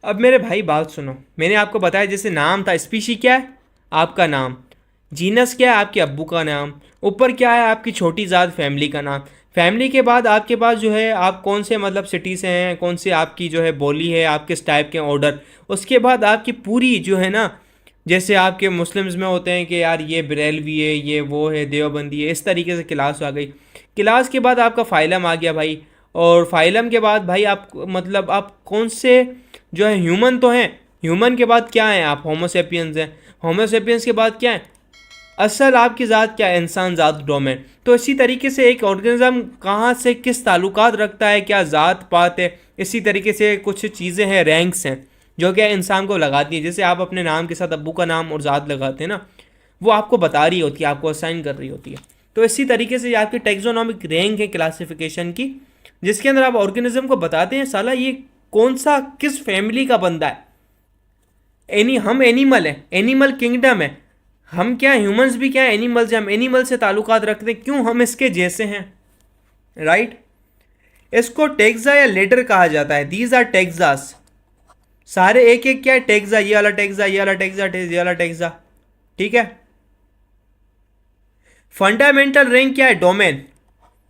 अब मेरे भाई बात सुनो, मैंने आपको बताया जैसे नाम था, स्पीशी क्या है आपका नाम, जीनस क्या है आपके अब्बू का नाम, ऊपर क्या है आपकी छोटी ज़ात फैमिली का नाम। फैमिली के बाद आपके पास जो है आप कौन से मतलब सिटी से हैं, कौन से आपकी जो है बोली है, आप किस टाइप के ऑर्डर। उसके बाद आपकी पूरी जो है ना, जैसे आपके मुस्लिम्स में होते हैं कि यार ये बरेलवी है, ये वो है, देवबंदी है, इस तरीके से क्लास आ गई। क्लास के बाद आपका फाइलम आ गया भाई। और फाइलम के बाद भाई आप मतलब आप कौन से जो है ह्यूमन तो हैं, ह्यूमन के बाद क्या है आप होमोसेपियंस हैं, होमोसेपियंस के बाद क्या है असल आपकी ज़ात, क्या है इंसान ज़ात डोमेन। तो इसी तरीके से एक ऑर्गेनिज्म कहाँ से किस ताल्लुकात रखता है, क्या ज़ात पात है, इसी तरीके से कुछ चीज़ें हैं, रैंक्स हैं जो क्या इंसान को लगाती है। जैसे आप अपने नाम के साथ अब्बू का नाम और ज़ात लगाते हैं ना, वो आपको बता रही होती है, आपको असाइन कर रही होती है। तो इसी तरीके से ये आपकी टेक्सोनॉमिक रैंक है क्लासिफिकेशन की, जिसके अंदर आप ऑर्गेनिज्म को बताते हैं साला ये कौन सा किस फैमिली का बंदा है। हम एनिमल हैं, एनिमल किंगडम है। हम क्या ह्यूमंस भी क्या एनिमल्स हैं, हम एनिमल से ताल्लुकात रखते हैं, क्यों हम इसके जैसे हैं, राइट। इसको टेक्सा या लेडर कहा जाता है, दीज आर टेक्सास। सारे एक एक क्या है टेक्सा, ये वाला टेक्सा, ये वाला टेक्सा, ये वाला टेक्सा, ठीक है। फंडामेंटल रैंक क्या है, डोमेन।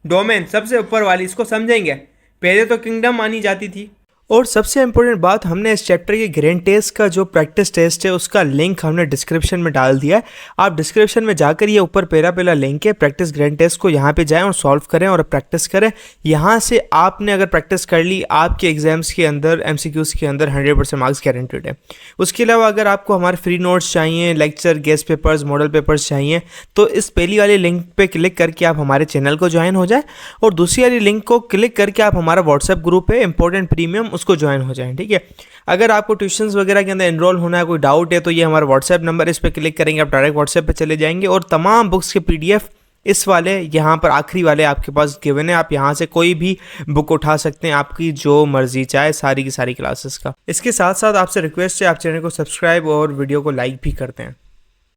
डोमेन सबसे ऊपर वाली, इसको समझेंगे। पहले तो किंगडम मानी जाती थी। और सबसे इम्पोर्टेंट बात, हमने इस चैप्टर के ग्रैंड टेस्ट का जो प्रैक्टिस टेस्ट है उसका लिंक हमने डिस्क्रिप्शन में डाल दिया है। आप डिस्क्रिप्शन में जाकर ये ऊपर पहला लिंक है प्रैक्टिस ग्रैंड टेस्ट को, यहाँ पे जाएं और सॉल्व करें और प्रैक्टिस करें। यहाँ से आपने अगर प्रैक्टिस कर ली, आपके एग्जाम्स के अंदर MCQs के अंदर 100% मार्क्स गारंटेड है। उसके अलावा अगर आपको हमारे फ्री नोट्स चाहिए, lecture, guest papers, model papers चाहिए, तो इस पहली वाली लिंक पे क्लिक करके आप हमारे चैनल को ज्वाइन हो जाए, और दूसरी वाली लिंक को क्लिक करके आप हमारा व्हाट्सएप ग्रुप है इंपॉर्टेंट प्रीमियम, उसको ज्वाइन हो जाएं, ठीक है। अगर आपको ट्यूशंस वगैरह के अंदर एनरोल होना है, कोई डाउट है, तो ये हमारा व्हाट्सएप नंबर, इस पर क्लिक करेंगे आप डायरेक्ट व्हाट्सएप पे चले जाएंगे, और तमाम बुक्स के PDF इस वाले यहाँ पर आखिरी वाले आपके पास गिवन है। आप यहाँ से कोई भी बुक उठा सकते हैं, आपकी जो मर्जी चाहे, सारी की सारी क्लासेस का। इसके साथ साथ आपसे रिक्वेस्ट है, आप चैनल को सब्सक्राइब और वीडियो को लाइक भी करते हैं।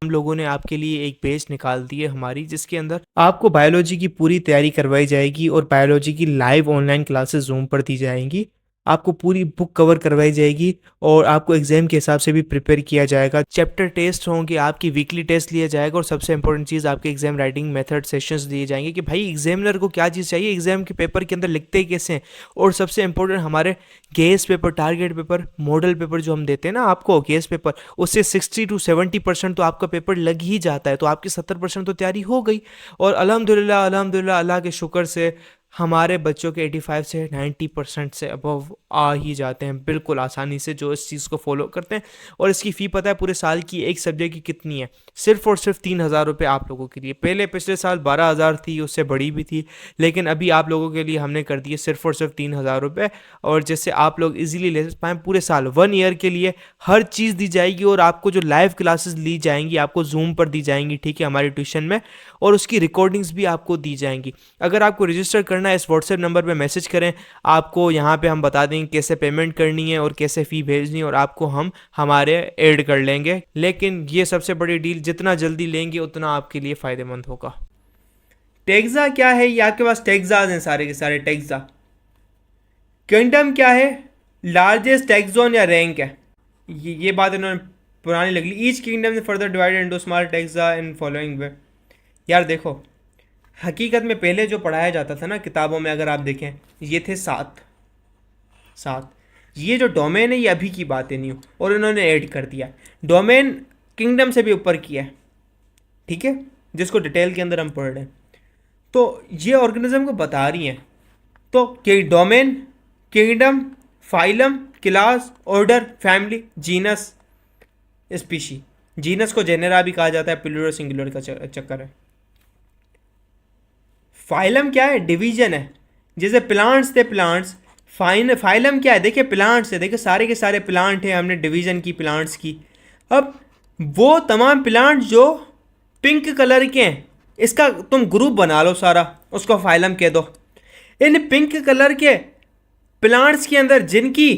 हम लोगों ने आपके लिए एक पेज निकाल दी है हमारी, जिसके अंदर आपको बायोलॉजी की पूरी तैयारी करवाई जाएगी और बायोलॉजी की लाइव ऑनलाइन क्लासेस जूम पर दी जाएंगी। आपको पूरी बुक कवर करवाई जाएगी और आपको एग्जाम के हिसाब से भी प्रिपेयर किया जाएगा। चैप्टर टेस्ट होंगे, आपकी वीकली टेस्ट लिया जाएगा, और सबसे इंपॉर्टेंट चीज़ आपके एग्जाम राइटिंग मेथड सेशंस दिए जाएंगे कि भाई एग्जामिनर को क्या चीज़ चाहिए, एग्जाम के पेपर के अंदर लिखते कैसे हैं। और सबसे इंपॉर्टेंट हमारे guess paper, target paper, model paper जो हम देते हैं ना आपको, गेस पेपर, उससे 60 to 70% तो आपका पेपर लग ही जाता है, तो आपकी 70% तो तैयारी हो गई। और अल्हम्दुलिल्लाह अल्हम्दुलिल्लाह अल्लाह के शुक्र से हमारे बच्चों के 85 से 90% से अबव आ ही जाते हैं बिल्कुल आसानी से, जो इस चीज़ को फॉलो करते हैं। और इसकी फ़ी पता है पूरे साल की एक सब्जेक्ट की कितनी है, सिर्फ और सिर्फ 3,000 रुपये आप लोगों के लिए। पहले पिछले साल 12,000 थी, उससे बड़ी भी थी, लेकिन अभी आप लोगों के लिए हमने कर दिए सिर्फ और सिर्फ 3,000 रुपये। और जैसे आप लोग इजीली ले पाएँ, पूरे साल 1 ईयर के लिए हर चीज़ दी जाएगी, और आपको जो लाइव क्लासेस ली जाएंगी आपको जूम पर दी जाएंगी, ठीक है, हमारी ट्यूशन में, और उसकी रिकॉर्डिंग्स भी आपको दी जाएंगी। अगर आपको रजिस्टर करना है, इस व्हाट्सएप नंबर पे मैसेज करें, आपको यहाँ पे हम बता देंगे कैसे पेमेंट करनी है और कैसे फ़ी भेजनी है, और आपको हम हमारे ऐड कर लेंगे। लेकिन ये सबसे बड़ी डील, जितना जल्दी लेंगे उतना आपके लिए फ़ायदेमंद होगा। टेक्सा क्या है, ये आपके पास टेक्सास हैं सारे के सारे टेक्सा। किंगडम क्या है, लार्जेस्ट टेक्सोन या रैंक है। ये बात इन्होंने पुरानी लग ली। Each kingdom is further divided into small taxa in following way. यार देखो, हकीकत में पहले जो पढ़ाया जाता था ना किताबों में, अगर आप देखें, ये थे 7। ये जो डोमेन है ये अभी की बात है न्यू, और इन्होंने ऐड कर दिया। डोमेन किंगडम से भी ऊपर किया है, ठीक है, जिसको डिटेल के अंदर हम पढ़ रहे हैं। तो ये ऑर्गेनिज्म को बता रही हैं। तो domain, kingdom, phylum, class, order, family, genus, species. Genus को जेनेरा भी कहा जाता है, प्लूरल सिंगुलर का चक्कर है। फाइलम क्या है, डिवीजन है। जैसे प्लांट्स थे, प्लांट्स, फाइलम क्या है, देखिए प्लांट्स है, देखिए सारे के सारे प्लांट है, हमने डिवीजन की प्लांट्स की। अब वो तमाम प्लांट जो पिंक कलर के हैं, इसका तुम ग्रुप बना लो सारा, उसको फाइलम कह दो। इन पिंक कलर के प्लांट्स के अंदर जिनकी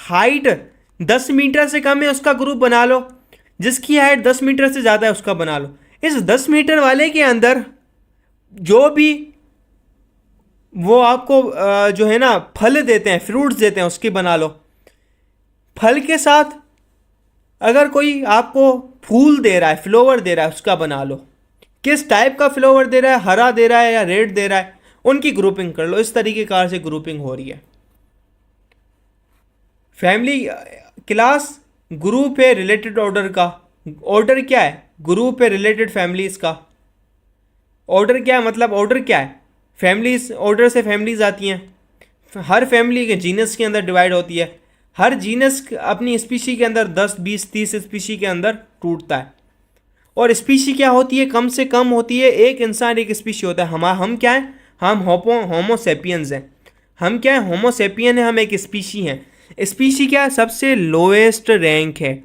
हाइट 10 मीटर से कम है उसका ग्रुप बना लो, जिसकी हाइट 10 मीटर से ज़्यादा है उसका बना लो। इस 10 मीटर वाले के अंदर जो भी वो आपको जो है ना फल देते हैं, फ्रूट्स देते हैं, उसकी बना लो। फल के साथ अगर कोई आपको फूल दे रहा है, फ्लावर दे रहा है, उसका बना लो। किस टाइप का फ्लावर दे रहा है, हरा दे रहा है या रेड दे रहा है, उनकी ग्रुपिंग कर लो। इस तरीके कार से ग्रुपिंग हो रही है। फैमिली क्लास ग्रुप है रिलेटेड ऑर्डर का। ऑर्डर क्या है? ग्रुप है रिलेटेड फैमिलीज का। ऑर्डर क्या है? मतलब ऑर्डर क्या है? फैमिलीज, ऑर्डर से फैमिलीज आती हैं। हर फैमिली के जीनस के अंदर डिवाइड होती है। हर जीनस अपनी स्पीशी के अंदर 10, 20, 30 स्पीशी के अंदर टूटता है। और स्पीशी क्या होती है? कम से कम होती है। एक इंसान एक स्पीशी होता है। हम क्या है? हम होमोसेपियंस हैं। हम क्या है? होमोसेपियन है। हम एक स्पीशी हैं। स्पीशी क्या है? सबसे लोएस्ट रैंक है।